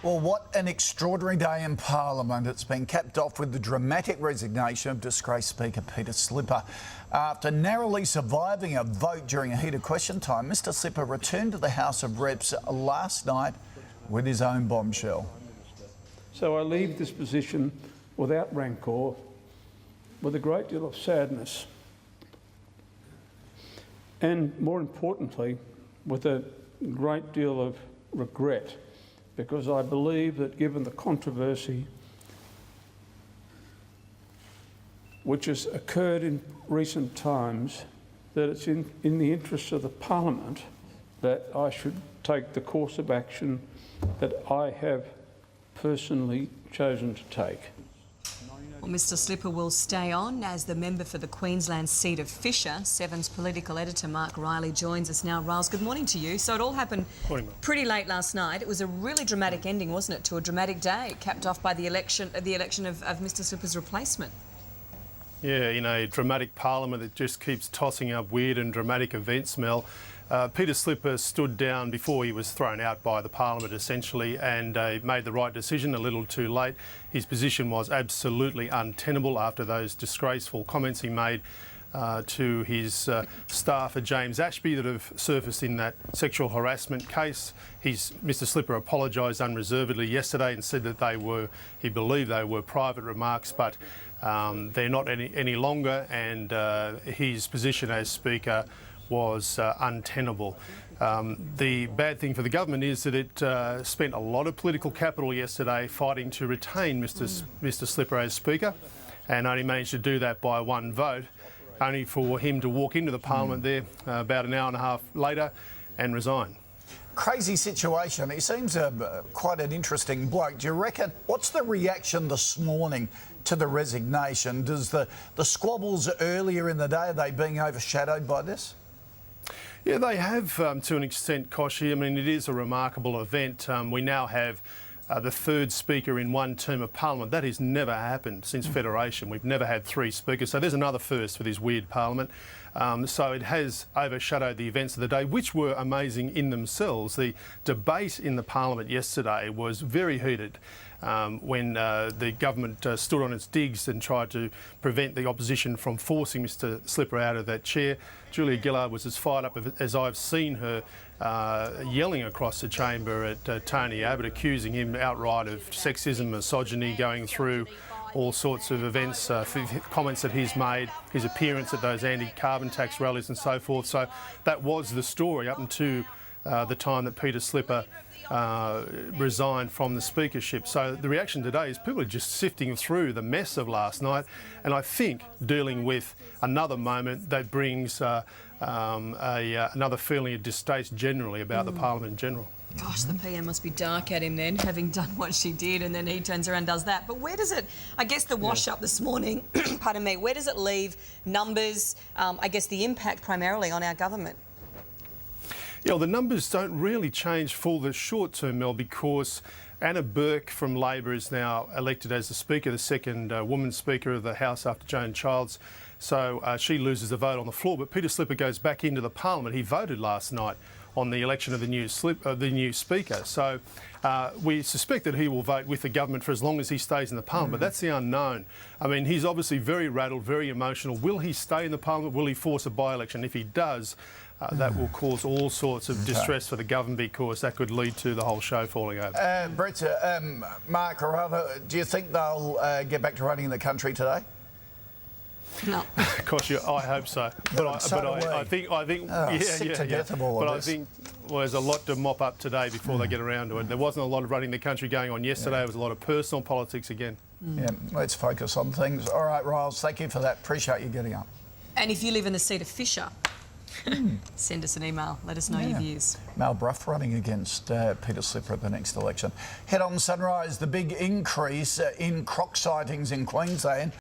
Well, what an extraordinary day in Parliament. It's been capped off with the dramatic resignation of disgraced Speaker Peter Slipper. After narrowly surviving a vote during a heated question time, Mr Slipper returned to the House of Reps last night with his own bombshell. So I leave this position without rancour, with a great deal of sadness, and more importantly, with a great deal of regret, because I believe that given the controversy which has occurred in recent times, that it's in the interests of the Parliament that I should take the course of action that I have personally chosen to take. Well, Mr Slipper will stay on as the member for the Queensland seat of Fisher. Seven's political editor Mark Riley joins us now. Riles, good morning to you. So it all happened pretty late last night. It was a really dramatic ending, wasn't it, to a dramatic day, capped off by the election of Mr Slipper's replacement. Yeah, in a dramatic parliament that just keeps tossing up weird and dramatic events, Mel. Peter Slipper stood down before he was thrown out by the Parliament, essentially, and made the right decision a little too late. His position was absolutely untenable after those disgraceful comments he made to his staffer, James Ashby, that have surfaced in that sexual harassment case. Mr Slipper apologised unreservedly yesterday and said that he believed they were private remarks, but they're not any longer, and his position as Speaker was untenable. The bad thing for the government is that it spent a lot of political capital yesterday fighting to retain Mr Slipper as Speaker, and only managed to do that by one vote, only for him to walk into the Parliament there about an hour and a half later and resign. Crazy situation. He seems quite an interesting bloke. Do you reckon, what's the reaction this morning to the resignation? Does the squabbles earlier in the day, are they being overshadowed by this? Yeah, they have to an extent, Koshy. I mean, it is a remarkable event. We now have the third Speaker in one term of Parliament. That has never happened since Federation. We've never had three Speakers. So there's another first for this weird Parliament. So it has overshadowed the events of the day, which were amazing in themselves. The debate in the Parliament yesterday was very heated when the government stood on its digs and tried to prevent the opposition from forcing Mr Slipper out of that chair. Julia Gillard was as fired up as I've seen her yelling across the chamber at Tony Abbott, accusing him outright of sexism, misogyny, going through all sorts of events, comments that he's made, his appearance at those anti-carbon tax rallies and so forth. So that was the story up until the time that Peter Slipper resigned from the speakership. So the reaction today is people are just sifting through the mess of last night, and I think dealing with another moment that brings another feeling of distaste generally about the Parliament in general. Gosh, the PM must be dark at him then, having done what she did, and then he turns around and does that. But where does it, I guess the wash-up this morning, pardon me, where does it leave numbers, I guess the impact primarily on our government? Yeah, well, the numbers don't really change for the short term, Mel, because Anna Burke from Labor is now elected as the Speaker, the second woman Speaker of the House after Joan Childs. So she loses the vote on the floor, but Peter Slipper goes back into the Parliament. He voted last night on the election of the new Speaker. So we suspect that he will vote with the government for as long as he stays in the Parliament, but that's the unknown. I mean, he's obviously very rattled, very emotional. Will he stay in the Parliament? Will he force a by-election? If he does, that will cause all sorts of distress for the government, because that could lead to the whole show falling over. Brett, Mark, or rather, do you think they'll get back to running the country today? No. Gosh, I hope so. But I think, sick to death of all of this. I think there's a lot to mop up today before they get around to it. There wasn't a lot of running the country going on yesterday. It was a lot of personal politics again. Yeah, let's focus on things. All right, Riles, thank you for that. Appreciate you getting up. And if you live in the seat of Fisher, send us an email. Let us know your views. Mal Bruff running against Peter Slipper at the next election. Head on Sunrise, the big increase in croc sightings in Queensland.